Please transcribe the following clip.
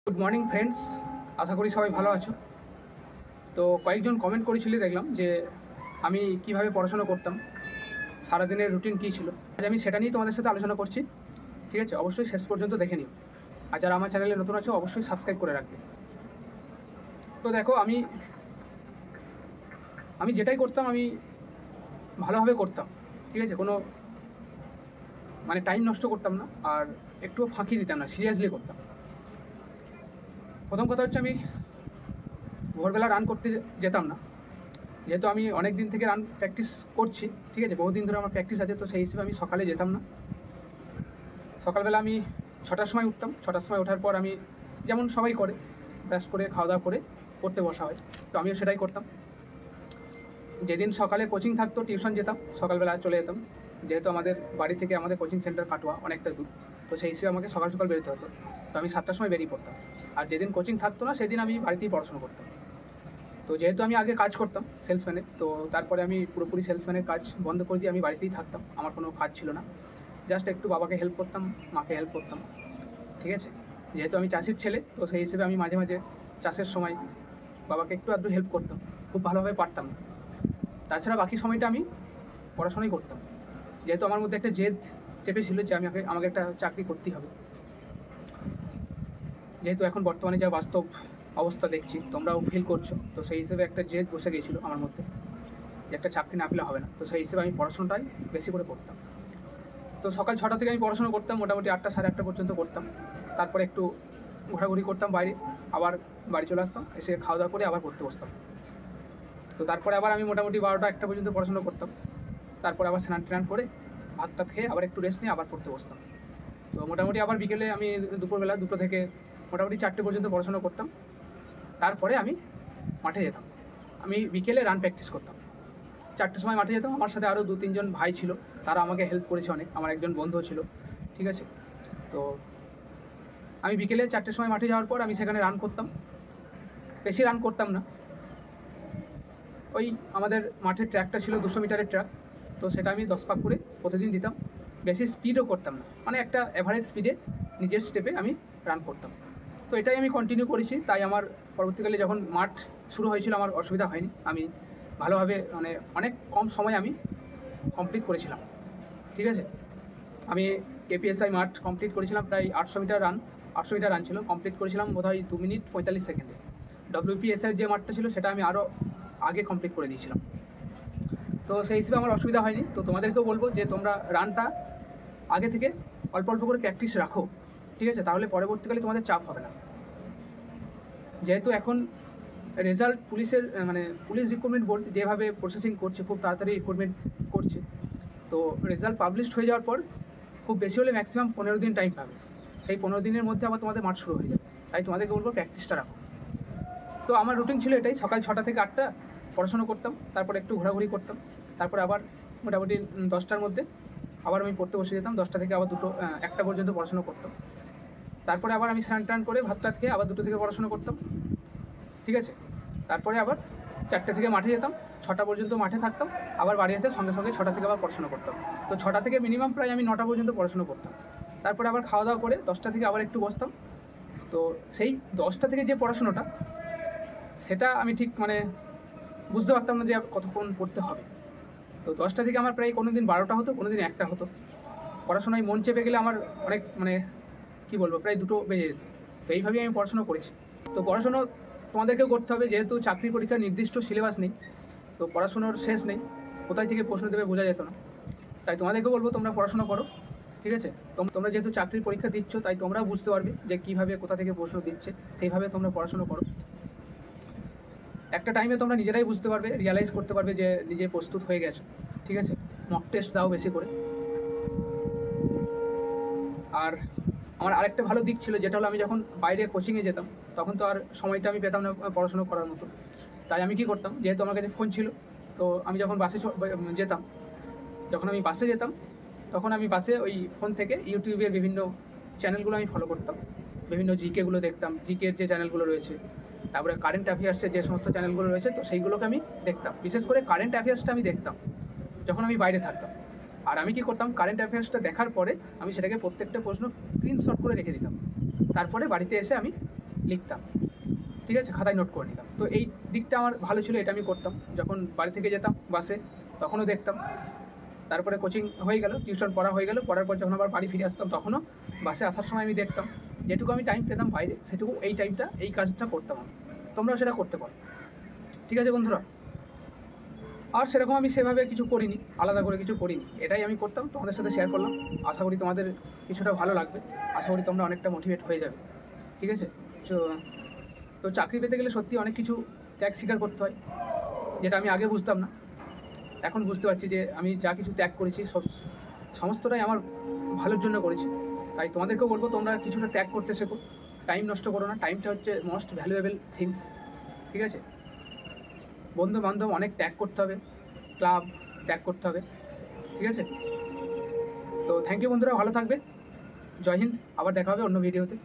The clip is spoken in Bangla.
গুড মর্নিং ফ্রেন্ডস, আশা করি সবাই ভালো আছো। তো কয়েকজন কমেন্ট করেছিলে, দেখলাম যে আমি কিভাবে পড়াশোনা করতাম, সারাদিনের রুটিন কী ছিল। আজ আমি সেটা নিয়েই তোমাদের সাথে আলোচনা করছি। ঠিক আছে, অবশ্যই শেষ পর্যন্ত দেখে নিও। আর যারা আমার চ্যানেলে নতুন আছো অবশ্যই সাবস্ক্রাইব করে রাখবে। তো দেখো, আমি যেটাই করতাম আমি ভালোভাবে করতাম। ঠিক আছে, কোনো টাইম নষ্ট করতাম না, আর একটুও ফাঁকি দিতাম না, সিরিয়াসলি করতাম। প্রথম কথা হচ্ছে, আমি ভোরবেলা রান করতে যেতাম না, যেহেতু আমি অনেক দিন থেকে রান প্র্যাকটিস করছি। ঠিক আছে, বহুদিন ধরে আমার প্র্যাকটিস আছে, তো সেই হিসেবে আমি সকালে যেতাম না। সকালবেলা আমি 6টার সময় উঠতাম। 6টার সময় ওঠার পর আমি, যেমন সবাই করে, ব্রাশ করে খাওয়া দাওয়া করে পড়তে বসা হয়, তো আমিও সেটাই করতাম। যেদিন সকালে কোচিং থাকতো, টিউশন যেতাম, সকালবেলা চলে যেতাম। যেহেতু আমাদের বাড়ি থেকে আমাদের কোচিং সেন্টার কাটোয়া, অনেকটা দূর, তো সেই হিসেবে আমাকে সকাল সকাল বেরোতে হতো। তো আমি 7টার সময় বেরিয়ে পড়তাম। আর যেদিন কোচিং থাকতো না সেদিন আমি বাড়িতেই পড়াশোনা করতাম। তো যেহেতু আমি আগে কাজ করতাম সেলসম্যানে, তো তারপরে আমি পুরোপুরি সেলসম্যানের কাজ বন্ধ করে দিয়ে আমি বাড়িতেই থাকতাম। আমার কোনো কাজ ছিল না, জাস্ট একটু বাবাকে হেল্প করতাম, মাকে হেল্প করতাম। ঠিক আছে, যেহেতু আমি চাষির ছেলে, তো সেই হিসেবে আমি মাঝে মাঝে চাষের সময় বাবাকে একটু আধটু হেল্প করতাম, খুব ভালোভাবে পারতাম না। তাছাড়া বাকি সময়টা আমি পড়াশোনাই করতাম, যেহেতু আমার মধ্যে একটা জেদ চেপেছিল যে আমাকে একটা চাকরি করতেই হবে। যেহেতু এখন বর্তমানে যা বাস্তব অবস্থা দেখছি, তোমরাও ফিল করছো, তো সেই হিসেবে একটা জেদ বসে গিয়েছিলো আমার মধ্যে যে একটা চাকরি না পেলে হবে না। তো সেই হিসেবে আমি পড়াশোনাটাই বেশি করে করতাম। তো সকাল 6টা থেকে আমি পড়াশোনা করতাম, মোটামুটি 8টা সাড়ে 8টা পর্যন্ত করতাম। তারপরে একটু ঘোরাঘুরি করতাম বাইরে, আবার বাড়ি চলে আসতাম, এসে খাওয়া দাওয়া করে আবার পড়তে বসতাম। তো তারপরে আবার আমি মোটামুটি 12টা 1টা পর্যন্ত পড়াশোনা করতাম। তারপরে আবার স্নান টান করে ভাত টাত খেয়ে আবার একটু রেস্ট নিয়ে আবার পড়তে বসতাম। তো মোটামুটি আবার বিকেলে আমি দুপুরবেলা 2টো থেকে মোটামুটি 4টে পর্যন্ত পড়াশোনা করতাম। তারপরে আমি মাঠে যেতাম। আমি বিকেলে রান প্র্যাকটিস করতাম। 4টের সময় মাঠে যেতাম, আমার সাথে আরও 2-3জন ভাই ছিল, তারা আমাকে হেল্প করেছে অনেক, আমার একজন বন্ধুও ছিল। ঠিক আছে, তো আমি বিকেলে 4টের সময় মাঠে যাওয়ার পর আমি সেখানে রান করতাম। বেশি রান করতাম না, ওই আমাদের মাঠের ট্র্যাকটা ছিল 200 মিটারের ট্র্যাক, তো সেটা আমি 10 পাক করে প্রতিদিন দিতাম। বেশি স্পিডও করতাম না, একটা অ্যাভারেজ স্পিডে নিজের স্টেপে আমি রান করতাম। তো এটাই আমি কন্টিনিউ করেছি, তাই আমার পরবর্তীকালে যখন মাঠ শুরু হয়েছিল আমার অসুবিধা হয়নি। আমি ভালোভাবে অনেক কম সময় আমি কমপ্লিট করেছিলাম। ঠিক আছে, আমি কেপিএসআই মাঠ কমপ্লিট করেছিলাম প্রায় 800 মিটার রান। 800 মিটার রান ছিল, কমপ্লিট করেছিলাম বোধহয় 2 মিনিট 45 সেকেন্ডে। ডব্লিউপিএসআই যে মাঠটা ছিল সেটা আমি আরও আগে কমপ্লিট করে দিয়েছিলাম। তো সেই হিসেবে আমার অসুবিধা হয়নি। তো তোমাদেরকেও বলবো যে তোমরা রানটা আগে থেকে অল্প অল্প করে প্র্যাকটিস রাখো। ঠিক আছে, তাহলে পরবর্তীকালে তোমাদের চাপ হবে না। যেহেতু এখন রেজাল্ট পুলিশের পুলিশ রিক্রুটমেন্ট বোর্ড যেভাবে প্রসেসিং করছে, খুব তাড়াতাড়ি রিক্রুটমেন্ট করছে। তো রেজাল্ট পাবলিশড হয়ে যাওয়ার পর খুব বেশি হলে ম্যাক্সিমাম 15 দিন টাইম পাবে। সেই 15 দিনের মধ্যে আবার তোমাদের মাঠ শুরু হয়ে যাবে। তাই তোমাদেরকে বলবো প্র্যাকটিসটা রাখো। তো আমার রুটিন ছিল এটাই, সকাল 6টা থেকে 8টা পড়াশোনা করতাম, তারপর একটু ঘোরাঘুরি করতাম, তারপরে আবার মোটামুটি 10টার মধ্যে আবার আমি পড়তে বসে যেতাম। 10টা থেকে আবার 1টা পর্যন্ত পড়াশোনা করতাম। তারপরে আবার আমি স্নান টান করে ভাত টাত খেয়ে আবার 2টো থেকে পড়াশোনা করতাম। ঠিক আছে, তারপরে আবার 4টে থেকে মাঠে যেতাম, 6টা পর্যন্ত মাঠে থাকতাম, আবার বাড়ি এসে সঙ্গে সঙ্গে 6টা থেকে আবার পড়াশোনা করতাম। তো 6টা থেকে মিনিমাম প্রায় আমি 9টা পর্যন্ত পড়াশোনা করতাম। তারপরে আবার খাওয়া দাওয়া করে 10টা থেকে আবার একটু বসতাম। তো সেই 10টা থেকে যে পড়াশোনাটা, সেটা আমি ঠিক বুঝতে পারতাম না যে কতক্ষণ পড়তে হবে। তো 10টা থেকে আমার প্রায় কোনো দিন 12টা হতো, কোনো দিন 1টা হতো। পড়াশোনায় মন চেপে গেলে আমার অনেক কী বলবো, প্রায় 2টো বেজে যেত। তো এইভাবেই আমি পড়াশোনা করেছি। তো পড়াশোনা তোমাদেরকেও করতে হবে, যেহেতু চাকরি পরীক্ষার নির্দিষ্ট সিলেবাস নেই, তো পড়াশোনার শেষ নেই, কোথায় থেকে প্রশ্ন দেবে বোঝা যেত না। তাই তোমাদেরকেও বলবো তোমরা পড়াশোনা করো। ঠিক আছে, তোমরা যেহেতু চাকরির পরীক্ষা দিচ্ছ, তাই তোমরাও বুঝতে পারবে যে কীভাবে কোথা থেকে প্রশ্ন দিচ্ছে, সেইভাবে তোমরা পড়াশোনা করো। একটা টাইমে তোমরা নিজেরাই বুঝতে পারবে, রিয়ালাইজ করতে পারবে যে নিজে প্রস্তুত হয়ে গেছো। ঠিক আছে, মক টেস্ট দাও বেশি করে। আর আমার আরেকটা ভালো দিক ছিল, যেটা হলো আমি যখন বাইরে কোচিংয়ে যেতাম, তখন তো আর সময়টা আমি পেতাম না পড়াশোনা করার মতো। তাই আমি কী করতাম, যেহেতু আমার কাছে ফোন ছিল, তো আমি যখন যেতাম যখন আমি বাসে যেতাম, তখন আমি বাসে ওই ফোন থেকে ইউটিউবের বিভিন্ন চ্যানেলগুলো আমি ফলো করতাম, বিভিন্ন জিকেগুলো দেখতাম, জিকের যে চ্যানেলগুলো রয়েছে, তারপরে কারেন্ট অ্যাফেয়ার্সের যে সমস্ত চ্যানেলগুলো রয়েছে, তো সেইগুলোকে আমি দেখতাম। বিশেষ করে কারেন্ট অ্যাফেয়ার্সটা আমি দেখতাম যখন আমি বাইরে থাকতাম। আর আমি কী করতাম, কারেন্ট অ্যাফেয়ার্সটা দেখার পরে আমি সেটাকে প্রত্যেকটা প্রশ্ন স্ক্রিনশট করে রেখে দিতাম। তারপরে বাড়িতে এসে আমি লিখতাম, ঠিক আছে, খাতায় নোট করে নিতাম। তো এই দিকটা আমার ভালো ছিল, এটা আমি করতাম। যখন বাড়ি থেকে যেতাম বাসে তখনও দেখতাম। তারপরে কোচিং হয়ে গেল, টিউশন পড়া হয়ে গেল, পড়ার পর যখন আবার বাড়ি ফিরে আসতাম তখনও বাসে আসার সময় আমি দেখতাম। যেটুকু আমি টাইম পেতাম বাইরে, সেটুকু এই টাইমটা এই কাজটা করতাম আমি। তোমরাও সেটা করতে পারো, ঠিক আছে বন্ধুরা। আর সেরকম আমি সেভাবে কিছু করিনি, আলাদা করে কিছু করিনি, এটাই আমি করতাম, তোমাদের সাথে শেয়ার করলাম। আশা করি তোমাদের কিছুটা ভালো লাগবে, আশা করি তোমরা অনেকটা মোটিভেট হয়ে যাবে, ঠিক আছে। তো তো চাকরি পেতে গেলে সত্যি অনেক কিছু ত্যাগ স্বীকার করতে হয়, যেটা আমি আগে বুঝতাম না। এখন বুঝতে পারছি যে আমি যা কিছু ত্যাগ করেছি সমস্তটাই আমার ভালোর জন্য করেছি। তাই তোমাদেরকেও বলবো তোমরা কিছুটা ত্যাগ করতে শেখো, টাইম নষ্ট করো না। টাইমটা হচ্ছে মোস্ট ভ্যালুয়েবল থিংস, ঠিক আছে। বন্ধু বান্ধব অনেক ত্যাগ করতে হবে, ক্লাব ত্যাগ করতে হবে, ঠিক আছে। তো থ্যাংক ইউ বন্ধুরা, ভালো থাকবে। জয় হিন্দ, আবার দেখা হবে অন্য ভিডিওতে।